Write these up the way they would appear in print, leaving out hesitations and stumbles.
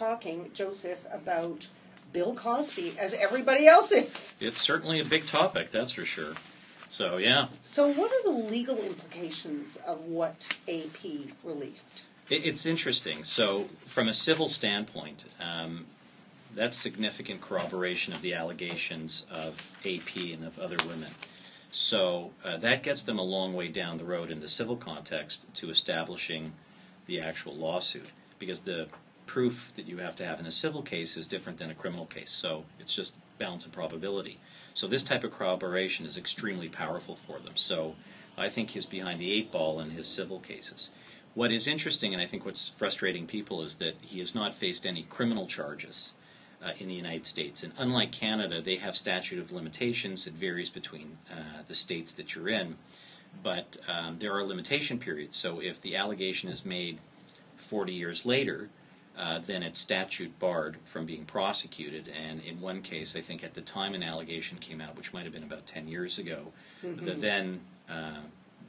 talking, Joseph, about Bill Cosby, as everybody else is. It's certainly a big topic, that's for sure. So, yeah. So what are the legal implications of what AP released? It's interesting. So, from a civil standpoint, that's significant corroboration of the allegations of AP and of other women. So that gets them a long way down the road in the civil context to establishing the actual lawsuit, because the proof that you have to have in a civil case is different than a criminal case. So it's just balance of probability. So this type of corroboration is extremely powerful for them. So I think he's behind the 8 ball in his civil cases. What is interesting, and I think what's frustrating people, is that he has not faced any criminal charges in the United States. And unlike Canada, they have statute of limitations. It varies between the states that you're in. But there are limitation periods. So if the allegation is made 40 years later, then it's statute barred from being prosecuted. And in one case, I think at the time an allegation came out, which might have been about 10 years ago, the then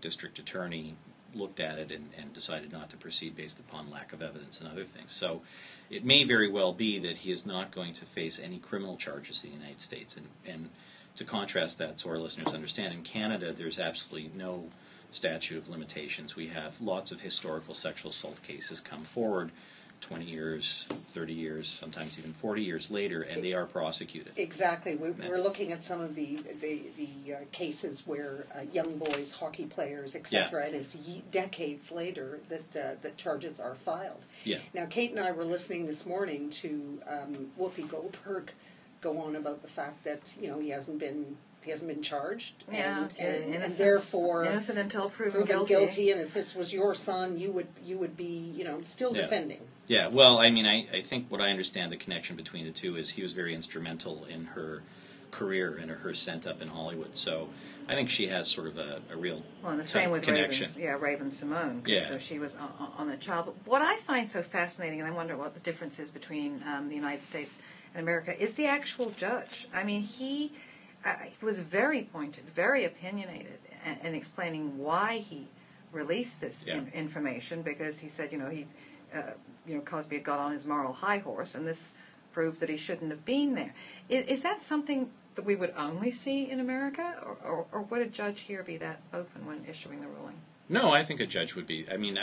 district attorney looked at it and decided not to proceed based upon lack of evidence and other things. So it may very well be that he is not going to face any criminal charges in the United States. And to contrast that, so our listeners understand, in Canada there's absolutely no statute of limitations. We have lots of historical sexual assault cases come forward 20 years, 30 years, sometimes even 40 years later, and they are prosecuted. Exactly. We're looking at some of the cases where young boys, hockey players, etc., and it's decades later that charges are filed. Yeah. Now, Kate and I were listening this morning to Whoopi Goldberg go on about the fact that he hasn't been charged, and therefore innocent until proven guilty. And if this was your son, you would be still defending. Yeah, well, I mean, I think what I understand the connection between the two is he was very instrumental in her career and her sent up in Hollywood. So I think she has sort of a real the same with connection. Raven Simone. Yeah. So she was on the child. But what I find so fascinating, and I wonder what the difference is between the United States and America, is the actual judge. I mean, he was very pointed, very opinionated in explaining why he released this information, because he said, Cosby had got on his moral high horse, and this proved that he shouldn't have been there. Is that something that we would only see in America, or would a judge here be that open when issuing the ruling? No, I think a judge would be. I mean,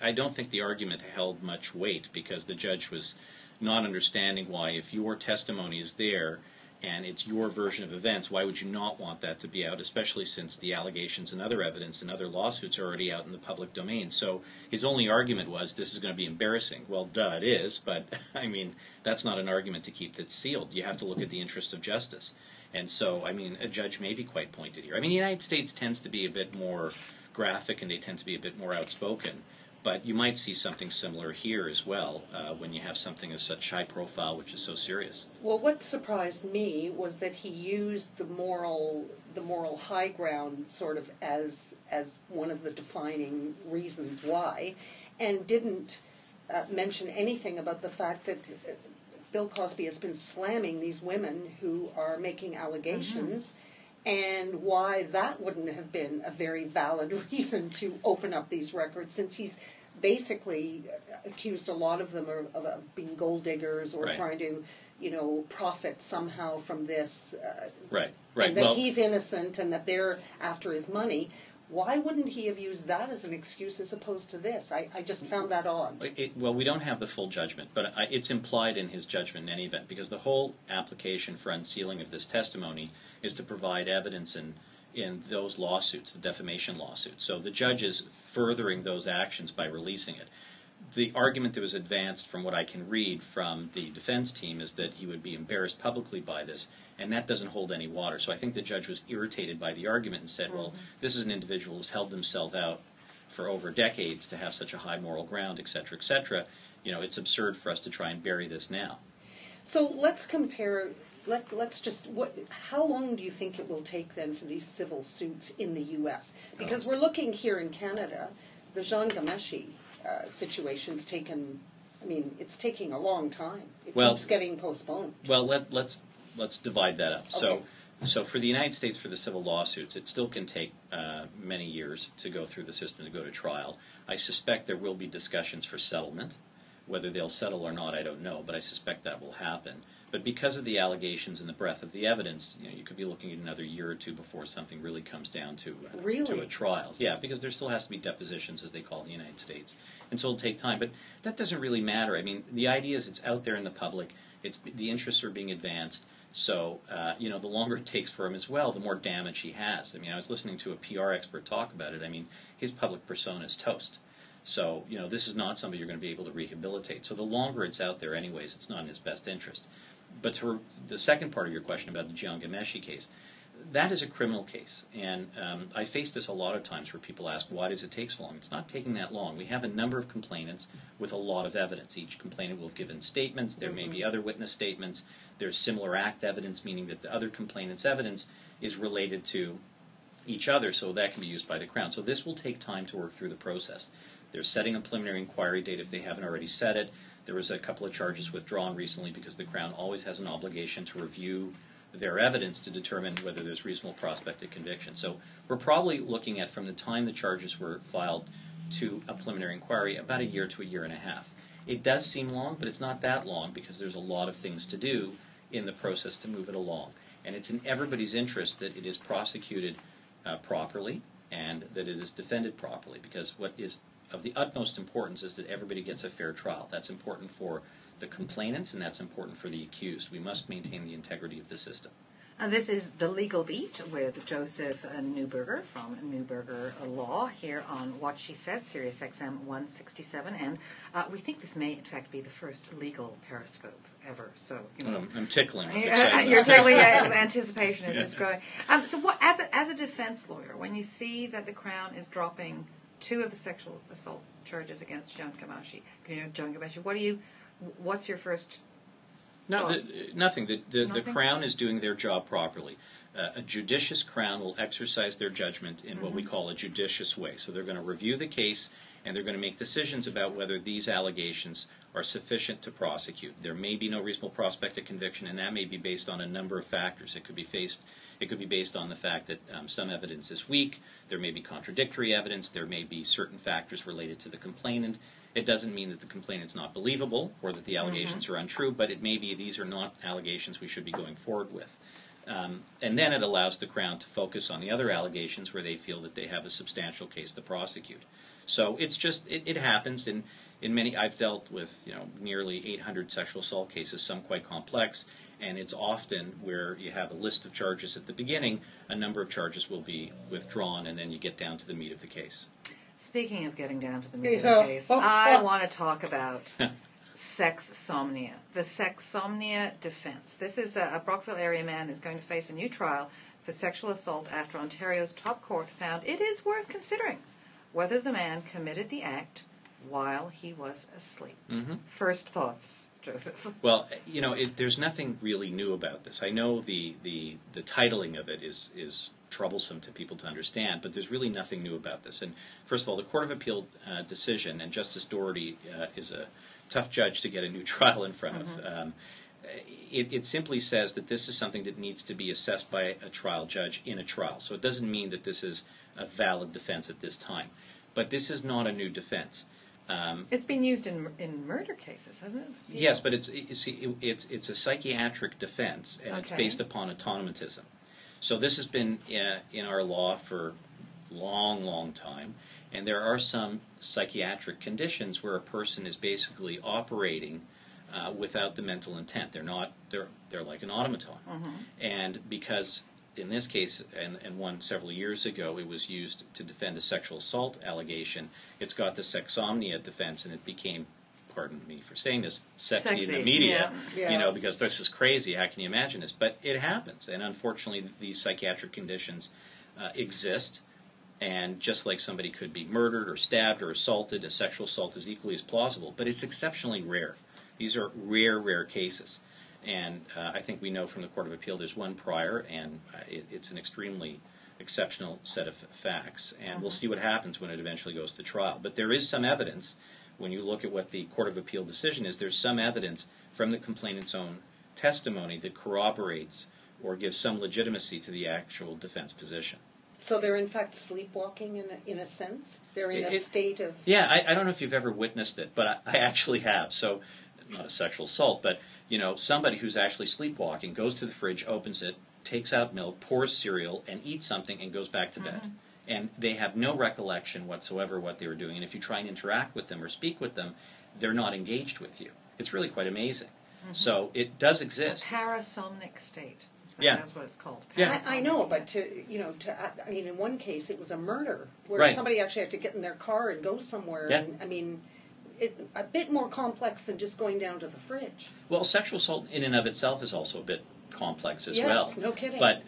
I don't think the argument held much weight, because the judge was not understanding why, if your testimony is there and it's your version of events, why would you not want that to be out, especially since the allegations and other evidence and other lawsuits are already out in the public domain. So his only argument was, this is going to be embarrassing. Well, duh, it is, but, I mean, that's not an argument to keep that sealed. You have to look at the interest of justice. And so, I mean, a judge may be quite pointed here. I mean, the United States tends to be a bit more graphic, and they tend to be a bit more outspoken. But you might see something similar here as well when you have something as such high profile, which is so serious. Well, what surprised me was that he used the moral high ground sort of as one of the defining reasons why, and didn't mention anything about the fact that Bill Cosby has been slamming these women who are making allegations. And why that wouldn't have been a very valid reason to open up these records, since he's basically accused a lot of them of being gold diggers or trying to, profit somehow from this. Right. And that he's innocent and that they're after his money. Why wouldn't he have used that as an excuse as opposed to this? I just found that odd. Well, we don't have the full judgment, but it's implied in his judgment in any event, because the whole application for unsealing of this testimony is to provide evidence in those lawsuits, the defamation lawsuits. So the judge is furthering those actions by releasing it. The argument that was advanced, from what I can read from the defense team, is that he would be embarrassed publicly by this, and that doesn't hold any water. So I think the judge was irritated by the argument and said, well, this is an individual who's held himself out for over decades to have such a high moral ground, et cetera, et cetera. It's absurd for us to try and bury this now. So let's compare. How long do you think it will take then for these civil suits in the U.S.? Because we're looking here in Canada, the Jean Ghomeshi situation's taken. I mean, it's taking a long time. It keeps getting postponed. Well, let's divide that up. Okay. So for the United States, for the civil lawsuits, it still can take many years to go through the system to go to trial. I suspect there will be discussions for settlement, Whether they'll settle or not, I don't know, but I suspect that will happen. But because of the allegations and the breadth of the evidence, you could be looking at another year or two before something really comes down to a trial. Yeah, because there still has to be depositions, as they call it in the United States, and so it'll take time. But that doesn't really matter. I mean, the idea is it's out there in the public. The interests are being advanced. So, the longer it takes for him as well, the more damage he has. I mean, I was listening to a PR expert talk about it. I mean, his public persona is toast. So, this is not somebody you're going to be able to rehabilitate. So the longer it's out there anyways, it's not in his best interest. But to the second part of your question about the Jian Ghomeshi case, that is a criminal case. And I face this a lot of times where people ask, why does it take so long? It's not taking that long. We have a number of complainants with a lot of evidence. Each complainant will have given statements. There may be other witness statements. There's similar act evidence, meaning that the other complainant's evidence is related to each other, so that can be used by the Crown. So this will take time to work through the process. They're setting a preliminary inquiry date if they haven't already set it. There was a couple of charges withdrawn recently because the Crown always has an obligation to review their evidence to determine whether there's reasonable prospect of conviction. So we're probably looking at, from the time the charges were filed to a preliminary inquiry, about a year to a year and a half. It does seem long, but it's not that long because there's a lot of things to do in the process to move it along. And it's in everybody's interest that it is prosecuted properly and that it is defended properly, because what is of the utmost importance is that everybody gets a fair trial. That's important for the complainants, and that's important for the accused. We must maintain the integrity of the system. And this is The Legal Beat with Joseph Neuberger from Neuberger Law here on What She Said, SiriusXM 167. And we think this may, in fact, be the first legal Periscope ever. So, I'm tickling. You're tickling. Anticipation is growing. So what, as a defense lawyer, when you see that the Crown is dropping 2 of the sexual assault charges against Jian Ghomeshi, what's your first thoughts? Nothing. The Crown is doing their job properly. A judicious Crown will exercise their judgment in what we call a judicious way. So they're going to review the case, and they're going to make decisions about whether these allegations are sufficient to prosecute. There may be no reasonable prospect of conviction, and that may be based on a number of factors. It could be based on the fact that some evidence is weak. There may be contradictory evidence. There may be certain factors related to the complainant. It doesn't mean that the complainant's not believable or that the allegations are untrue, but it may be these are not allegations we should be going forward with. And then it allows the Crown to focus on the other allegations where they feel that they have a substantial case to prosecute. So it's just, it happens in many, I've dealt with nearly 800 sexual assault cases, some quite complex, and it's often where you have a list of charges at the beginning, a number of charges will be withdrawn, and then you get down to the meat of the case. Speaking of getting down to the meat of the case, I want to talk about Sexsomnia, the Sexsomnia defense. This is a Brockville area man who's going to face a new trial for sexual assault after Ontario's top court found it is worth considering whether the man committed the act while he was asleep. First thoughts, Joseph? Well, there's nothing really new about this. I know the titling of it is troublesome to people to understand, but there's really nothing new about this. And first of all, the Court of Appeal decision, and Justice Doherty is a tough judge to get a new trial in front of. It simply says that this is something that needs to be assessed by a trial judge in a trial. So it doesn't mean that this is a valid defense at this time. But this is not a new defense. It's been used in murder cases, hasn't it? Yes, but it's a psychiatric defense, and it's based upon automatism. So this has been in our law for a long, long time, and there are some psychiatric conditions where a person is basically operating without the mental intent. They're like an automaton, and because in this case, and one several years ago, it was used to defend a sexual assault allegation. It's got the Sexsomnia defense, and it became, pardon me for saying this, sexy in the media, because this is crazy. How can you imagine this? But it happens, and unfortunately, these psychiatric conditions exist. And just like somebody could be murdered or stabbed or assaulted, a sexual assault is equally as plausible. But it's exceptionally rare. These are rare cases. And I think we know from the Court of Appeal there's one prior, and it's an extremely exceptional set of facts. And we'll see what happens when it eventually goes to trial. But there is some evidence, when you look at what the Court of Appeal decision is, there's some evidence from the complainant's own testimony that corroborates or gives some legitimacy to the actual defense position. So they're in fact sleepwalking in a sense? They're in a state of... Yeah, I don't know if you've ever witnessed it, but I actually have. So, not a sexual assault, but, somebody who's actually sleepwalking goes to the fridge, opens it, takes out milk, pours cereal, and eats something and goes back to bed. And they have no recollection whatsoever what they were doing. And if you try and interact with them or speak with them, they're not engaged with you. It's really quite amazing. So it does exist. A parasomnic state. Yeah. That's what it's called. Yeah. I know, but in one case it was a murder where somebody actually had to get in their car and go somewhere. Yeah. And a bit more complex than just going down to the fridge. Well, sexual assault in and of itself is also a bit complex as well. Yes, no kidding. But,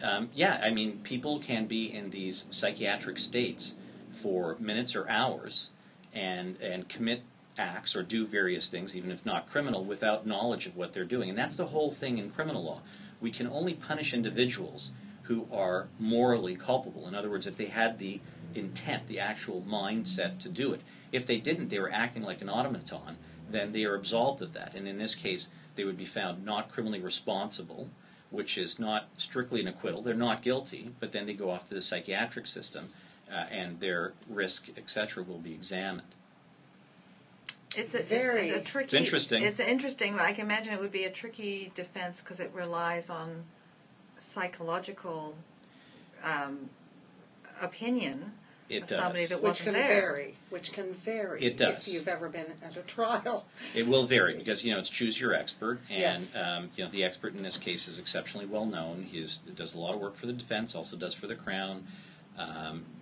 people can be in these psychiatric states for minutes or hours and commit acts or do various things, even if not criminal, without knowledge of what they're doing. And that's the whole thing in criminal law. We can only punish individuals who are morally culpable. In other words, if they had the intent, the actual mindset to do it. If they didn't, they were acting like an automaton, then they are absolved of that. And in this case, they would be found not criminally responsible, which is not strictly an acquittal. They're not guilty, but then they go off to the psychiatric system, and their risk, etc., will be examined. It's a tricky. It's interesting. It's interesting. I can imagine it would be a tricky defense because it relies on psychological opinion It of does. somebody that wasn't there. Which can vary. It does. If you've ever been at a trial. It will vary because it's choose your expert, and Yes. The expert in this case is exceptionally well known. He does a lot of work for the defense, also does for the Crown.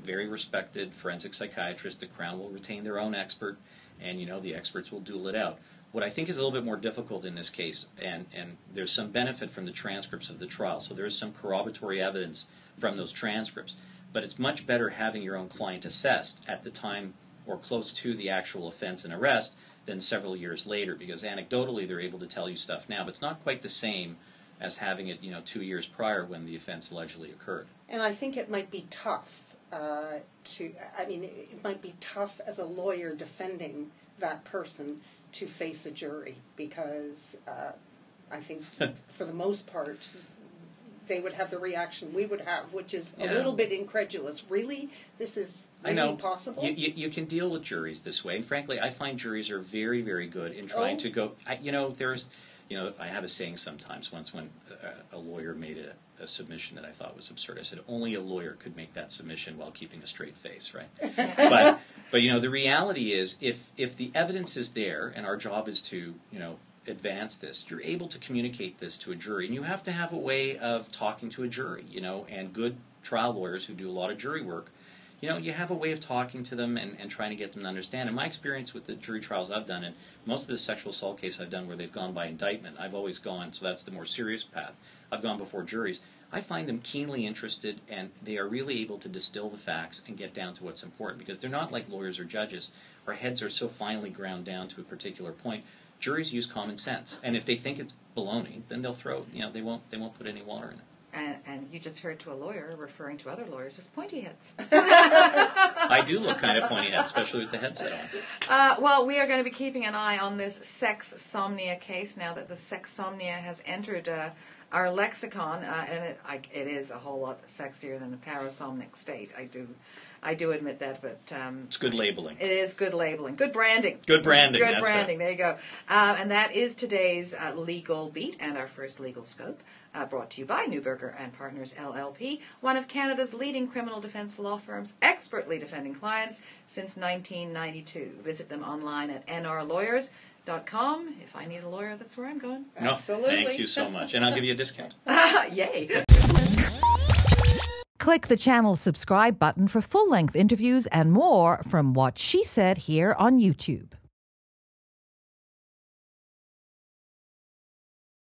Very respected forensic psychiatrist. The Crown will retain their own expert, and the experts will duel it out. What I think is a little bit more difficult in this case, and there's some benefit from the transcripts of the trial, so there's some corroboratory evidence from those transcripts. But it's much better having your own client assessed at the time or close to the actual offense and arrest than several years later, because anecdotally they're able to tell you stuff now, but it's not quite the same as having it 2 years prior when the offense allegedly occurred. And I think it might be tough it might be tough as a lawyer defending that person to face a jury, because I think for the most part they would have the reaction we would have, which is a little bit incredulous. Really? This is really possible? You can deal with juries this way, and frankly, I find juries are very, very good in trying to go. I have a saying sometimes. Once when a lawyer made a submission that I thought was absurd, I said only a lawyer could make that submission while keeping a straight face, right? but the reality is, if the evidence is there, and our job is to advance this, you're able to communicate this to a jury, and you have to have a way of talking to a jury, and good trial lawyers who do a lot of jury work, you have a way of talking to them and trying to get them to understand. In my experience with the jury trials I've done, and most of the sexual assault cases I've done where they've gone by indictment, I've always gone, so that's the more serious path, I've gone before juries. I find them keenly interested, and they are really able to distill the facts and get down to what's important, because they're not like lawyers or judges. Our heads are so finely ground down to a particular point. Juries use common sense, and if they think it's baloney, then they'll throw. They won't put any water in it. And you just heard to a lawyer referring to other lawyers as pointy heads. I do look kind of pointy head, especially with the headset on. Well, we are going to be keeping an eye on this Sexsomnia case now that the Sexsomnia has entered our lexicon, and it is a whole lot sexier than the parasomnic state. I do admit that, but it's good labeling. It is good labeling, good branding. Good branding. Good branding. There you go. And that is today's legal beat and our first legal scope, brought to you by Neuberger Partners LLP, one of Canada's leading criminal defense law firms, expertly defending clients since 1992. Visit them online at nrlawyers.com. If I need a lawyer, that's where I'm going. No, Absolutely. Thank you so much, and I'll give you a discount. Yay. Click the channel subscribe button for full-length interviews and more from What She Said here on YouTube.